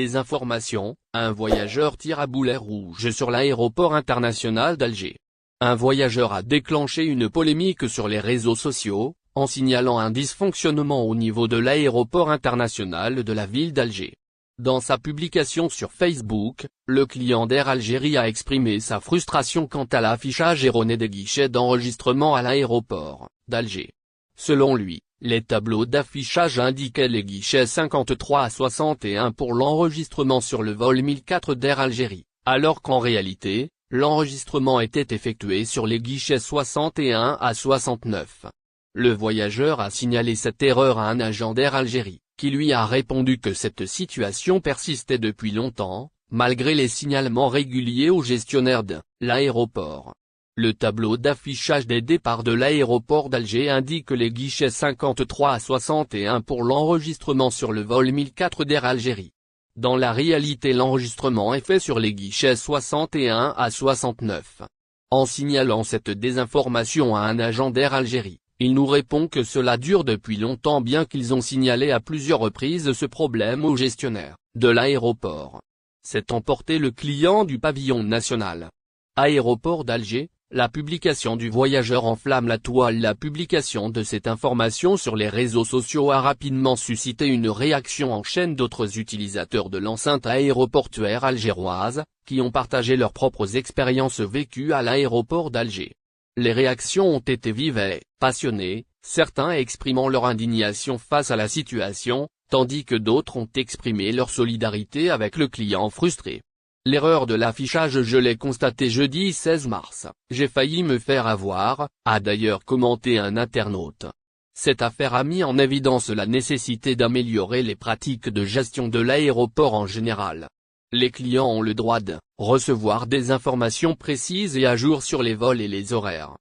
Des informations, un voyageur tire à boulet rouge sur l'aéroport international d'Alger. Un voyageur a déclenché une polémique sur les réseaux sociaux, en signalant un dysfonctionnement au niveau de l'aéroport international de la ville d'Alger. Dans sa publication sur Facebook, le client d'Air Algérie a exprimé sa frustration quant à l'affichage erroné des guichets d'enregistrement à l'aéroport d'Alger. Selon lui, les tableaux d'affichage indiquaient les guichets 53 à 61 pour l'enregistrement sur le vol 1004 d'Air Algérie, alors qu'en réalité, l'enregistrement était effectué sur les guichets 61 à 69. Le voyageur a signalé cette erreur à un agent d'Air Algérie, qui lui a répondu que cette situation persistait depuis longtemps, malgré les signalements réguliers au gestionnaire de l'aéroport. Le tableau d'affichage des départs de l'aéroport d'Alger indique les guichets 53 à 61 pour l'enregistrement sur le vol 1004 d'Air Algérie. Dans la réalité, l'enregistrement est fait sur les guichets 61 à 69. En signalant cette désinformation à un agent d'Air Algérie, il nous répond que cela dure depuis longtemps, bien qu'ils ont signalé à plusieurs reprises ce problème au gestionnaire de l'aéroport. C'est emporté le client du pavillon national. Aéroport d'Alger, la publication du voyageur enflamme la toile. La publication de cette information sur les réseaux sociaux a rapidement suscité une réaction en chaîne d'autres utilisateurs de l'enceinte aéroportuaire algéroise, qui ont partagé leurs propres expériences vécues à l'aéroport d'Alger. Les réactions ont été vives et passionnées, certains exprimant leur indignation face à la situation, tandis que d'autres ont exprimé leur solidarité avec le client frustré. L'erreur de l'affichage, je l'ai constatée jeudi 16 mars, j'ai failli me faire avoir, a d'ailleurs commenté un internaute. Cette affaire a mis en évidence la nécessité d'améliorer les pratiques de gestion de l'aéroport en général. Les clients ont le droit de recevoir des informations précises et à jour sur les vols et les horaires.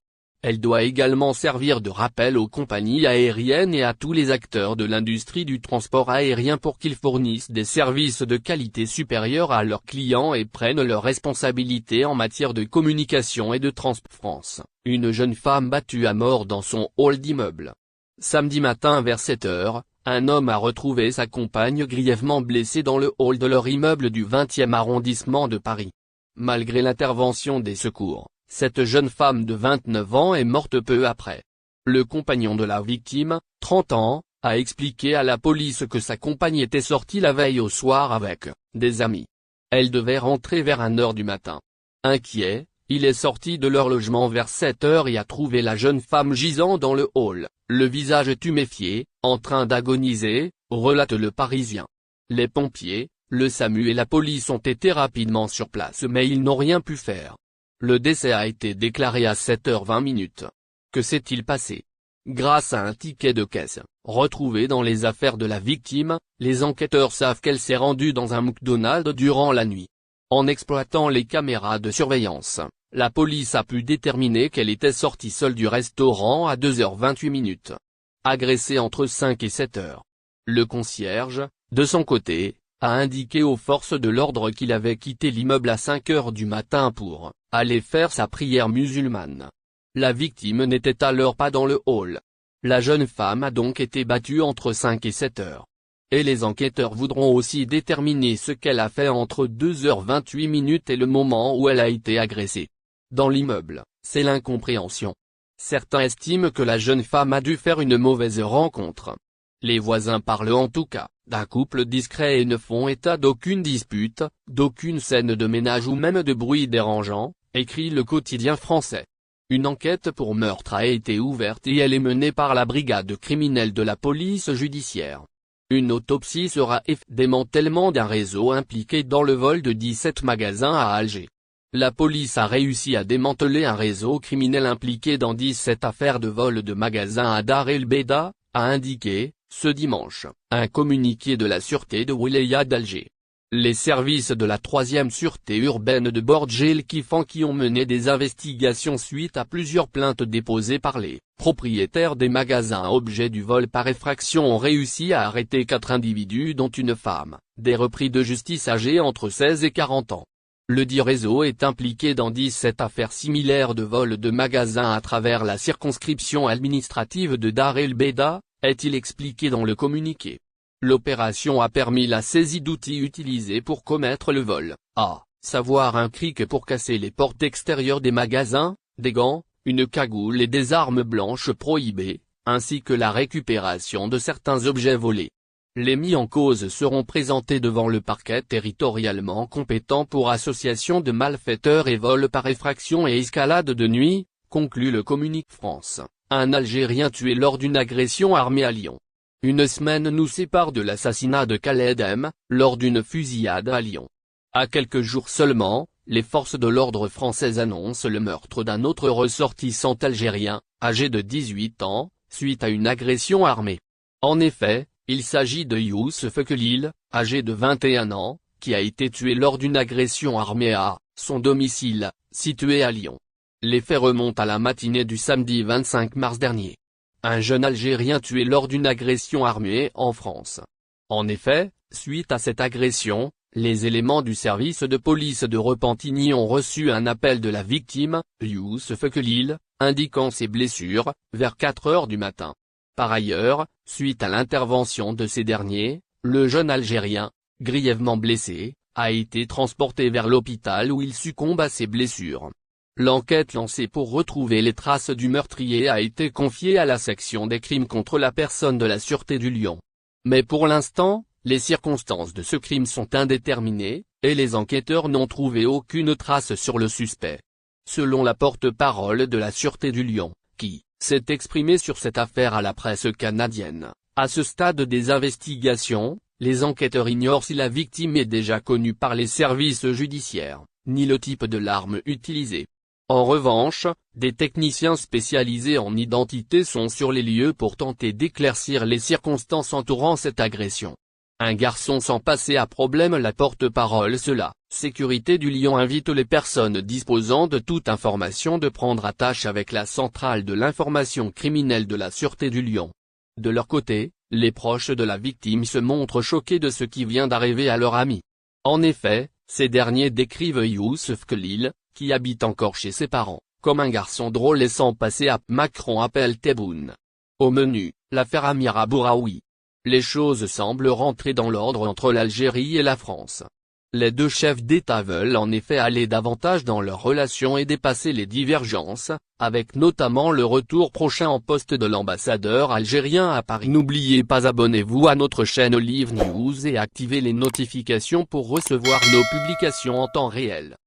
Elle doit également servir de rappel aux compagnies aériennes et à tous les acteurs de l'industrie du transport aérien pour qu'ils fournissent des services de qualité supérieure à leurs clients et prennent leurs responsabilités en matière de communication et de transparence. Une jeune femme battue à mort dans son hall d'immeuble. Samedi matin vers 7 h, un homme a retrouvé sa compagne grièvement blessée dans le hall de leur immeuble du 20e arrondissement de Paris. Malgré l'intervention des secours, cette jeune femme de 29 ans est morte peu après. Le compagnon de la victime, 30 ans, a expliqué à la police que sa compagne était sortie la veille au soir avec des amis. Elle devait rentrer vers 1 h du matin. Inquiet, il est sorti de leur logement vers 7 h et a trouvé la jeune femme gisant dans le hall, le visage tuméfié, en train d'agoniser, relate le Parisien. Les pompiers, le SAMU et la police ont été rapidement sur place mais ils n'ont rien pu faire. Le décès a été déclaré à 7h20. Que s'est-il passé? Grâce à un ticket de caisse, retrouvé dans les affaires de la victime, les enquêteurs savent qu'elle s'est rendue dans un McDonald's durant la nuit. En exploitant les caméras de surveillance, la police a pu déterminer qu'elle était sortie seule du restaurant à 2h28. Agressée entre 5 et 7 h. Le concierge, de son côté, a indiqué aux forces de l'ordre qu'il avait quitté l'immeuble à 5 h du matin pour aller faire sa prière musulmane. La victime n'était alors pas dans le hall. La jeune femme a donc été battue entre 5 et 7 h. Et les enquêteurs voudront aussi déterminer ce qu'elle a fait entre 2h28 et le moment où elle a été agressée. Dans l'immeuble, c'est l'incompréhension. Certains estiment que la jeune femme a dû faire une mauvaise rencontre. Les voisins parlent en tout cas d'un couple discret et ne font état d'aucune dispute, d'aucune scène de ménage ou même de bruit dérangeant, écrit le quotidien français. Une enquête pour meurtre a été ouverte et elle est menée par la brigade criminelle de la police judiciaire. Une autopsie sera faite. Démantèlement d'un réseau impliqué dans le vol de 17 magasins à Alger. La police a réussi à démanteler un réseau criminel impliqué dans 17 affaires de vol de magasins à Dar El Beida, a indiqué, ce dimanche, un communiqué de la sûreté de Wilaya d'Alger. Les services de la 3e sûreté urbaine de Bordj El Kifan qui ont mené des investigations suite à plusieurs plaintes déposées par les propriétaires des magasins objets du vol par effraction ont réussi à arrêter 4 individus dont une femme, des repris de justice âgés entre 16 et 40 ans. Le dit réseau est impliqué dans 17 affaires similaires de vol de magasins à travers la circonscription administrative de Dar El Beida, est-il expliqué dans le communiqué. L'opération a permis la saisie d'outils utilisés pour commettre le vol, à savoir un cric pour casser les portes extérieures des magasins, des gants, une cagoule et des armes blanches prohibées, ainsi que la récupération de certains objets volés. Les mis en cause seront présentés devant le parquet territorialement compétent pour association de malfaiteurs et vol par effraction et escalade de nuit, conclut le communiqué France. Un Algérien tué lors d'une agression armée à Lyon. Une semaine nous sépare de l'assassinat de Khaled M, lors d'une fusillade à Lyon. À quelques jours seulement, les forces de l'ordre françaises annoncent le meurtre d'un autre ressortissant algérien, âgé de 18 ans, suite à une agression armée. En effet, il s'agit de Youssef Khalil, âgé de 21 ans, qui a été tué lors d'une agression armée à son domicile, situé à Lyon. Les faits remontent à la matinée du samedi 25 mars dernier. Un jeune Algérien tué lors d'une agression armée en France. En effet, suite à cette agression, les éléments du service de police de Repentigny ont reçu un appel de la victime, Youssef Khalil, indiquant ses blessures, vers 4 heures du matin. Par ailleurs, suite à l'intervention de ces derniers, le jeune Algérien, grièvement blessé, a été transporté vers l'hôpital où il succombe à ses blessures. L'enquête lancée pour retrouver les traces du meurtrier a été confiée à la section des crimes contre la personne de la Sûreté du Lyon. Mais pour l'instant, les circonstances de ce crime sont indéterminées, et les enquêteurs n'ont trouvé aucune trace sur le suspect. Selon la porte-parole de la Sûreté du Lyon, qui s'est exprimée sur cette affaire à la presse canadienne, à ce stade des investigations, les enquêteurs ignorent si la victime est déjà connue par les services judiciaires, ni le type de l'arme utilisée. En revanche, des techniciens spécialisés en identité sont sur les lieux pour tenter d'éclaircir les circonstances entourant cette agression. Un garçon sans passé à problème. La porte-parole la Sécurité du Lyon invite les personnes disposant de toute information de prendre attache avec la centrale de l'information criminelle de la Sûreté du Lyon. De leur côté, les proches de la victime se montrent choqués de ce qui vient d'arriver à leur ami. En effet, ces derniers décrivent Youssef Khalil, qui habite encore chez ses parents, comme un garçon drôle et sans passé à Macron appelle Tebboune. Au menu, l'affaire Amir Abouraoui. Les choses semblent rentrer dans l'ordre entre l'Algérie et la France. Les deux chefs d'État veulent en effet aller davantage dans leurs relations et dépasser les divergences, avec notamment le retour prochain en poste de l'ambassadeur algérien à Paris. N'oubliez pas, abonnez-vous à notre chaîne Olive News et activez les notifications pour recevoir nos publications en temps réel.